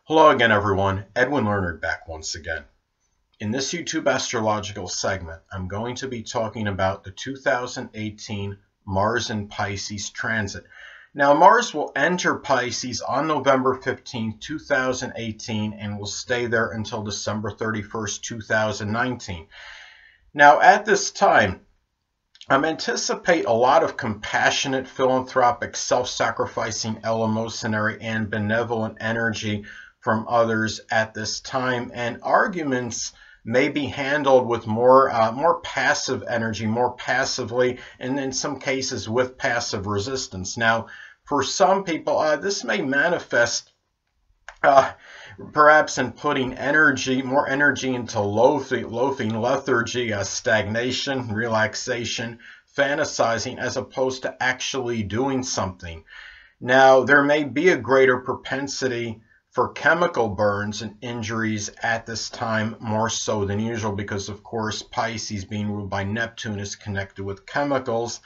Hello again, everyone. Edwin Learnard back once again. In this YouTube astrological segment, I'm going to be talking about the 2018 Mars in Pisces transit. Now, Mars will enter Pisces on November 15, 2018, and will stay there until December 31st, 2019. Now, at this time, anticipate a lot of compassionate, philanthropic, self-sacrificing, eleemosynary, and benevolent energy from others at this time, and arguments may be handled with more passive energy, more passively, and in some cases with passive resistance. Now, for some people, this may manifest perhaps in putting more energy into loafing, lethargy, stagnation, relaxation, fantasizing, as opposed to actually doing something. Now, there may be a greater propensity for chemical burns and injuries at this time, more so than usual, because of course Pisces, being ruled by Neptune, is connected with chemicals,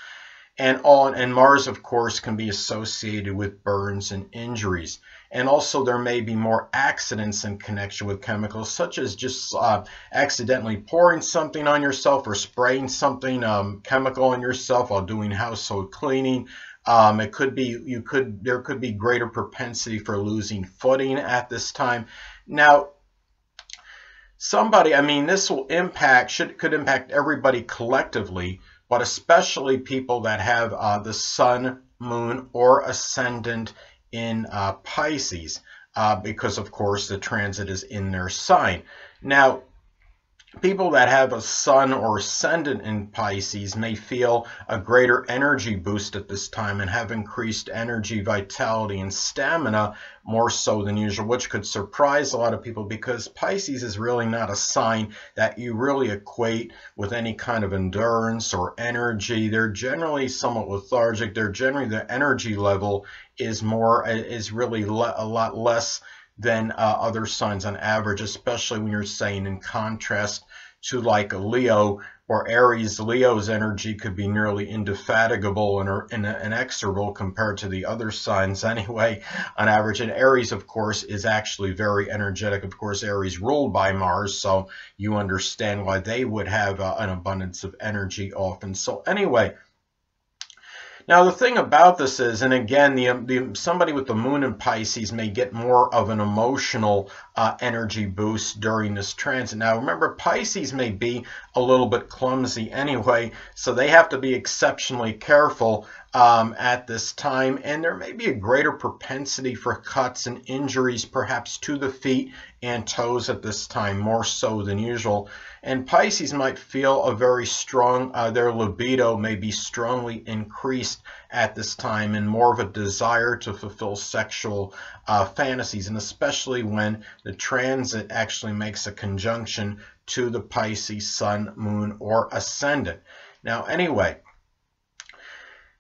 and Mars, of course, can be associated with burns and injuries. And also there may be more accidents in connection with chemicals, such as just accidentally pouring something on yourself or spraying something chemical on yourself while doing household cleaning. There could be greater propensity for losing footing at this time. Now, this will could impact everybody collectively, but especially people that have the sun, moon, or ascendant in Pisces, because of course the transit is in their sign. Now, people that have a sun or ascendant in Pisces may feel a greater energy boost at this time and have increased energy, vitality, and stamina more so than usual, which could surprise a lot of people, because Pisces is really not a sign that you really equate with any kind of endurance or energy. They're generally somewhat lethargic. Their energy level is really a lot less than other signs on average, especially when you're saying in contrast to like a Leo or Aries. Leo's energy could be nearly indefatigable and inexorable compared to the other signs anyway, on average. And Aries, of course, is actually very energetic. Of course, Aries ruled by Mars, so you understand why they would have an abundance of energy often. So anyway, now, the thing about this is, and again, somebody with the moon in Pisces may get more of an emotional energy boost during this transit. Now, remember, Pisces may be a little bit clumsy anyway, so they have to be exceptionally careful at this time, and there may be a greater propensity for cuts and injuries, perhaps to the feet and toes at this time, more so than usual. And Pisces might feel a very strong, their libido may be strongly increased at this time, and more of a desire to fulfill sexual fantasies, and especially when the transit actually makes a conjunction to the Pisces sun, moon, or ascendant. Now, anyway,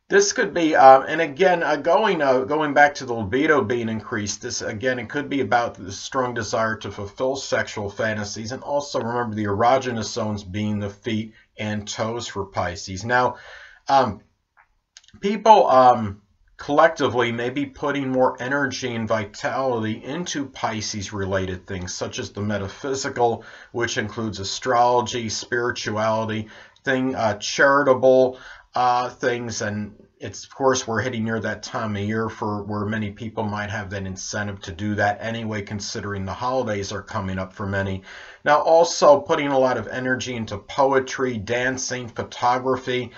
this could be, and again, going back to the libido being increased, this again, it could be about the strong desire to fulfill sexual fantasies, and also remember the erogenous zones being the feet and toes for Pisces. Now, people collectively may be putting more energy and vitality into Pisces-related things, such as the metaphysical, which includes astrology, spirituality, charitable things, and it's, of course, we're hitting near that time of year where many people might have that incentive to do that anyway, considering the holidays are coming up for many. Now, also putting a lot of energy into poetry, dancing, photography,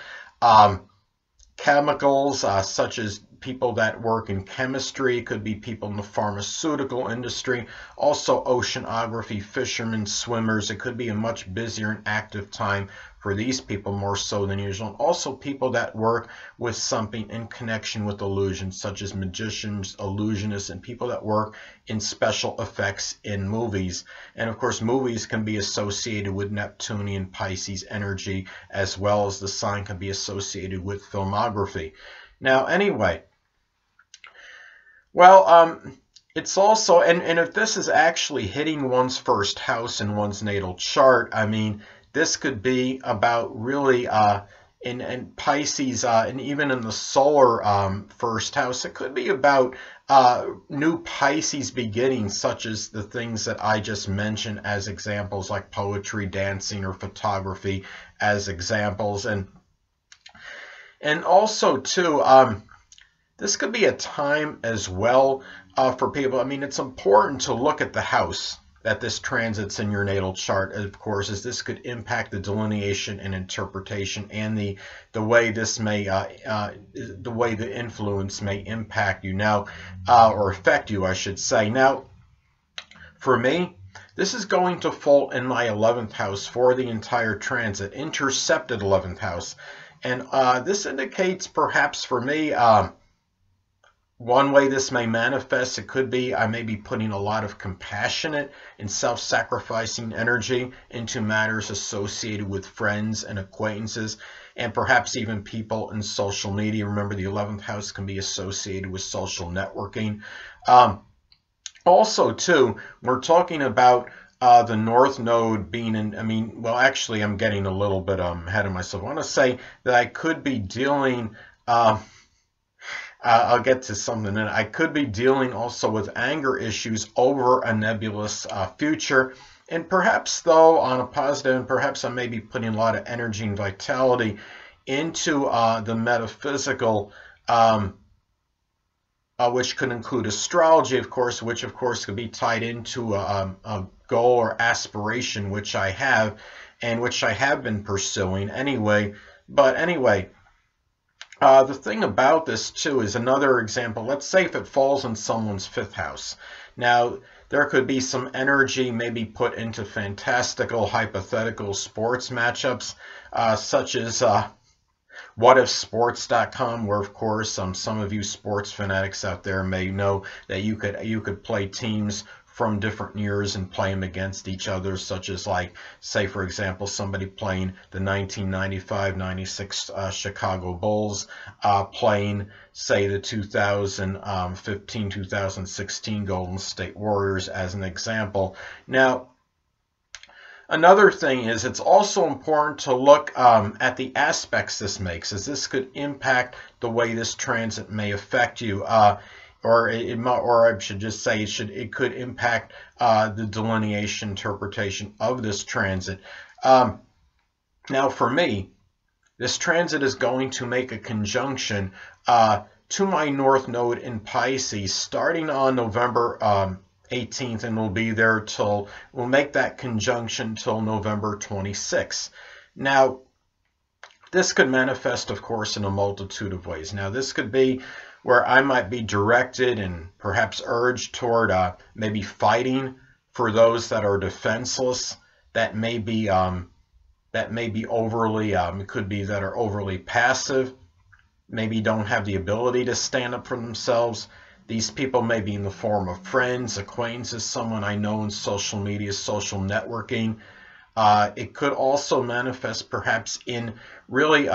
chemicals, such as people that work in chemistry. It could be people in the pharmaceutical industry, also oceanography, fishermen, swimmers. It could be a much busier and active time for these people, more so than usual. And also people that work with something in connection with illusions, such as magicians, illusionists, and people that work in special effects in movies. And of course, movies can be associated with Neptunian Pisces energy, as well as the sign can be associated with filmography. Now, anyway, well, it's also, and if this is actually hitting one's first house in one's natal chart, I mean, this could be about really in Pisces, and even in the solar first house, it could be about new Pisces beginnings, such as the things that I just mentioned as examples, like poetry, dancing, or photography as examples. And also, too, this could be a time as well for people. I mean, it's important to look at the house that this transits in your natal chart, of course, as this could impact the delineation and interpretation, and the way this may the way the influence may impact you now, or affect you, I should say. Now, for me, this is going to fall in my 11th house for the entire transit, intercepted 11th house, and this indicates, perhaps for me, one way this may manifest, it could be I may be putting a lot of compassionate and self-sacrificing energy into matters associated with friends and acquaintances, and perhaps even people in social media. Remember, the 11th house can be associated with social networking. Also, too, we're talking about the North Node being in, I mean, well, actually, I'm getting a little bit ahead of myself. I want to say that I could be dealing... I'll get to something, and I could be dealing also with anger issues over a nebulous future. And perhaps, though, on a positive, and perhaps I may be putting a lot of energy and vitality into the metaphysical, which could include astrology, of course, which, of course, could be tied into a goal or aspiration, which I have, and which I have been pursuing anyway. But anyway, the thing about this, too, is another example. Let's say if it falls in someone's 5th house. Now, there could be some energy maybe put into fantastical, hypothetical sports matchups, such as whatifsports.com, where, of course, some of you sports fanatics out there may know that you could play teams from different years and play them against each other, such as, like, say, for example, somebody playing the 1995-96 Chicago Bulls, playing, say, the 2015-2016 Golden State Warriors as an example. Now, another thing is, it's also important to look at the aspects this makes, as this could impact the way this transit may affect you. Or I should just say it could impact the delineation interpretation of this transit. Now, for me, this transit is going to make a conjunction to my North Node in Pisces starting on November 18th, and will be there till, we'll make that conjunction till November 26th. Now, this could manifest, of course, in a multitude of ways. Now, this could be where I might be directed and perhaps urged toward maybe fighting for those that are defenseless, that may be overly, it could be that are overly passive, maybe don't have the ability to stand up for themselves. These people may be in the form of friends, acquaintances, someone I know in social media, social networking. It could also manifest perhaps in really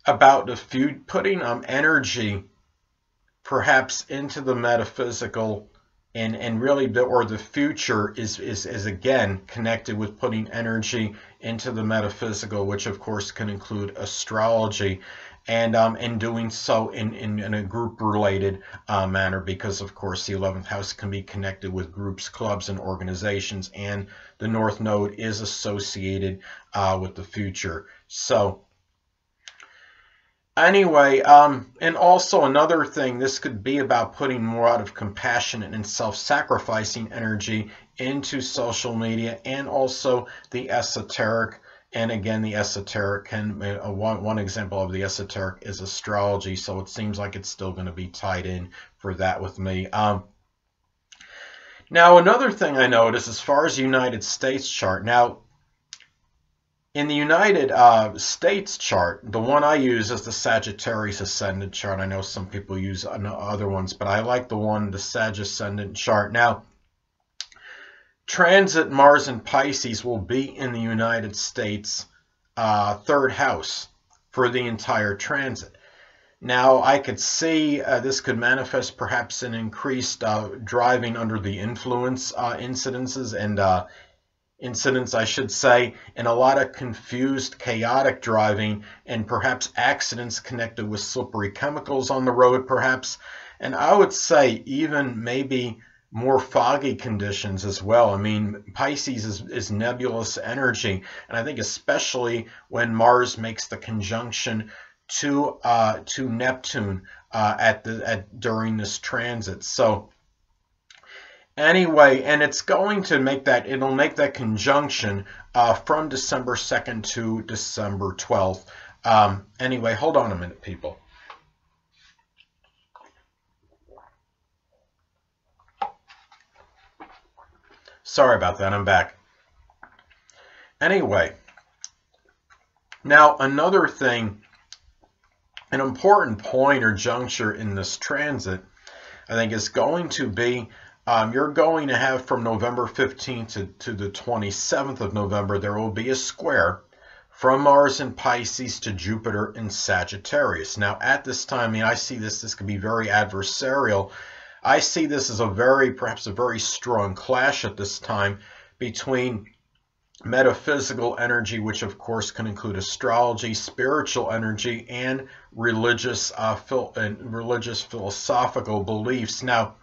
about the future, putting energy perhaps into the metaphysical, and really the future is again connected with putting energy into the metaphysical, which of course can include astrology, and doing so in a group related manner, because of course the 11th house can be connected with groups, clubs, and organizations, and the North Node is associated with the future. So anyway, and also another thing, this could be about putting more out of compassionate and self-sacrificing energy into social media, and also the esoteric. And again, the esoteric can, one example of the esoteric is astrology, so it seems like it's still going to be tied in for that with me. Now, another thing I noticed as far as United States chart, now, in the United States chart, the one I use is the Sagittarius Ascendant chart. I know some people use other ones, but I like the Sag Ascendant chart. Now, transit Mars in Pisces will be in the United States 3rd house for the entire transit. Now, I could see this could manifest perhaps in increased driving under the influence incidences, incidents, I should say, and a lot of confused, chaotic driving, and perhaps accidents connected with slippery chemicals on the road, perhaps. And I would say even maybe more foggy conditions as well. I mean, Pisces is nebulous energy, and I think especially when Mars makes the conjunction to Neptune during this transit. So anyway, and it's going to make that, it'll make that conjunction from December 2nd to December 12th. Anyway, hold on a minute, people. Sorry about that, I'm back. Anyway, now another thing, an important point or juncture in this transit, I think, is going to be, you're going to have from November 15th to the 27th of November, there will be a square from Mars in Pisces to Jupiter in Sagittarius. Now, at this time, I mean, I see this could be very adversarial. I see this as perhaps a very strong clash at this time between metaphysical energy, which of course can include astrology, spiritual energy, and religious philosophical beliefs. Now,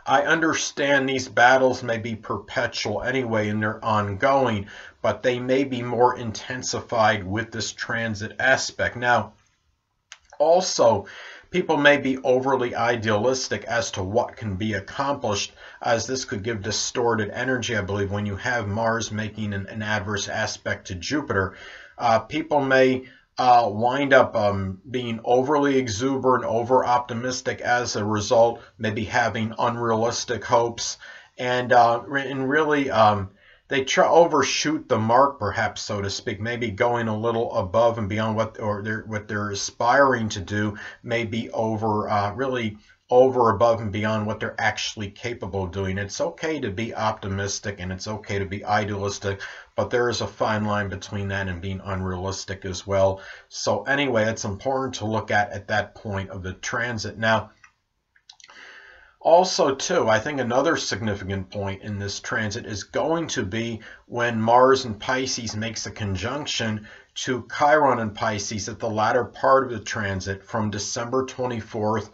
I understand these battles may be perpetual anyway, and they're ongoing, but they may be more intensified with this transit aspect. Now, also, people may be overly idealistic as to what can be accomplished, as this could give distorted energy, I believe, when you have Mars making an adverse aspect to Jupiter. People may wind up being overly exuberant, over-optimistic as a result, maybe having unrealistic hopes, and really they overshoot the mark, perhaps, so to speak, maybe going a little above and beyond what they're aspiring to do, maybe really over, above, and beyond what they're actually capable of doing. It's okay to be optimistic and it's okay to be idealistic, but there is a fine line between that and being unrealistic as well. So anyway, it's important to look at that point of the transit. Now, also, too, I think another significant point in this transit is going to be when Mars in Pisces makes a conjunction to Chiron in Pisces at the latter part of the transit from December 24th,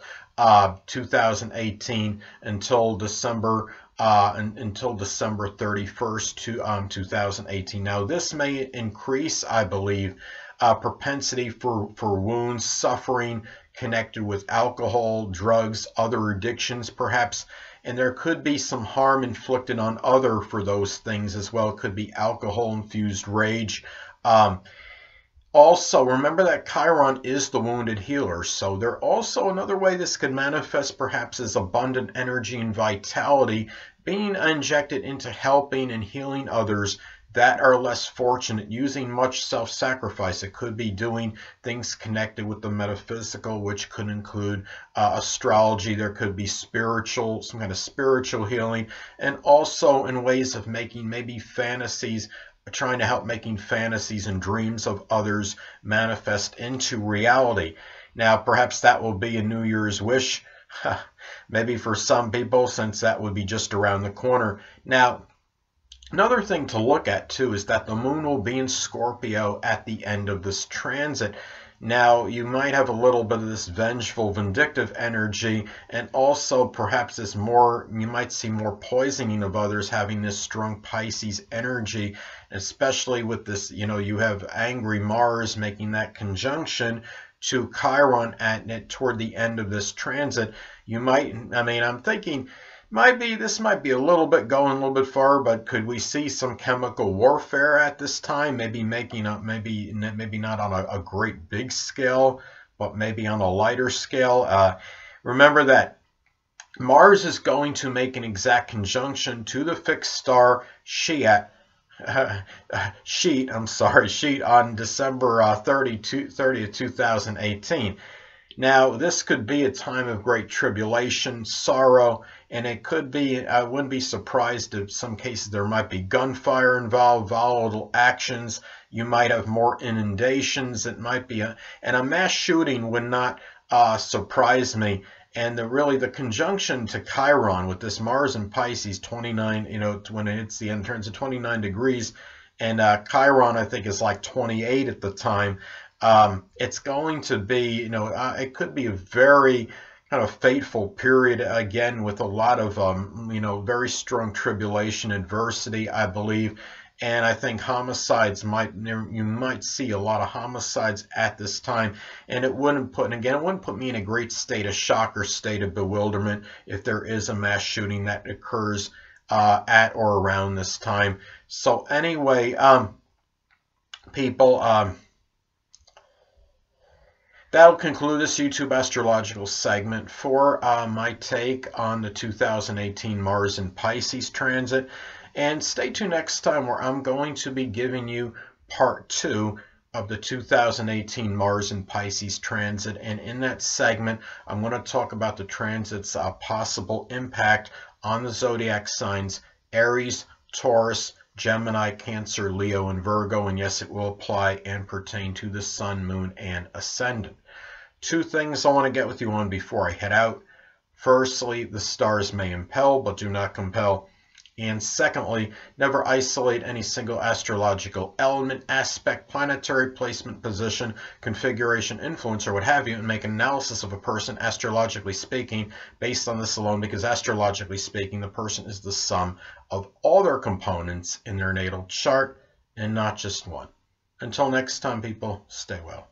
2018 until December 31st, 2018. Now, this may increase, I believe, propensity for wounds, suffering connected with alcohol, drugs, other addictions perhaps, and there could be some harm inflicted on for those things as well. It could be alcohol-infused rage. Also, remember that Chiron is the wounded healer, so there also another way this could manifest perhaps is abundant energy and vitality being injected into helping and healing others that are less fortunate, using much self-sacrifice. It could be doing things connected with the metaphysical, which could include astrology. There could be some kind of spiritual healing, and also in ways of making maybe fantasies, trying to help making fantasies and dreams of others manifest into reality. Now, perhaps that will be a New Year's wish, maybe for some people, since that would be just around the corner. Now, another thing to look at, too, is that the moon will be in Scorpio at the end of this transit. Now, you might have a little bit of this vengeful, vindictive energy, and also perhaps you might see more poisoning of others having this strong Pisces energy, especially with this, you have angry Mars making that conjunction to Chiron toward the end of this transit. I'm thinking, this might be a little bit going a little bit far, but could we see some chemical warfare at this time? Maybe maybe not on a great big scale, but maybe on a lighter scale. Remember that Mars is going to make an exact conjunction to the fixed star Sheet on December 30th, 2018. Now, this could be a time of great tribulation, sorrow, and it could be, I wouldn't be surprised if in some cases there might be gunfire involved, volatile actions. You might have more inundations. It might be and a mass shooting would not surprise me And really the conjunction to Chiron with this Mars in Pisces 29, when it hits the end, turns to 29 degrees, and Chiron I think is like 28 at the time. It's going to be, it could be a very kind of fateful period again, with a lot of very strong tribulation, adversity, I believe. And I think homicides you might see a lot of homicides at this time. And it wouldn't put me in a great state of shock or state of bewilderment if there is a mass shooting that occurs at or around this time. So anyway, people, that'll conclude this YouTube astrological segment for my take on the 2018 Mars in Pisces transit. And stay tuned next time, where I'm going to be giving you part 2 of the 2018 Mars in Pisces transit. And in that segment, I'm going to talk about the transit's possible impact on the zodiac signs Aries, Taurus, Gemini, Cancer, Leo, and Virgo. And yes, it will apply and pertain to the Sun, Moon, and Ascendant. 2 things I want to get with you on before I head out. Firstly, the stars may impel, but do not compel. And secondly, never isolate any single astrological element, aspect, planetary placement, position, configuration, influence, or what have you, and make an analysis of a person, astrologically speaking, based on this alone, because astrologically speaking, the person is the sum of all their components in their natal chart, and not just one. Until next time, people, stay well.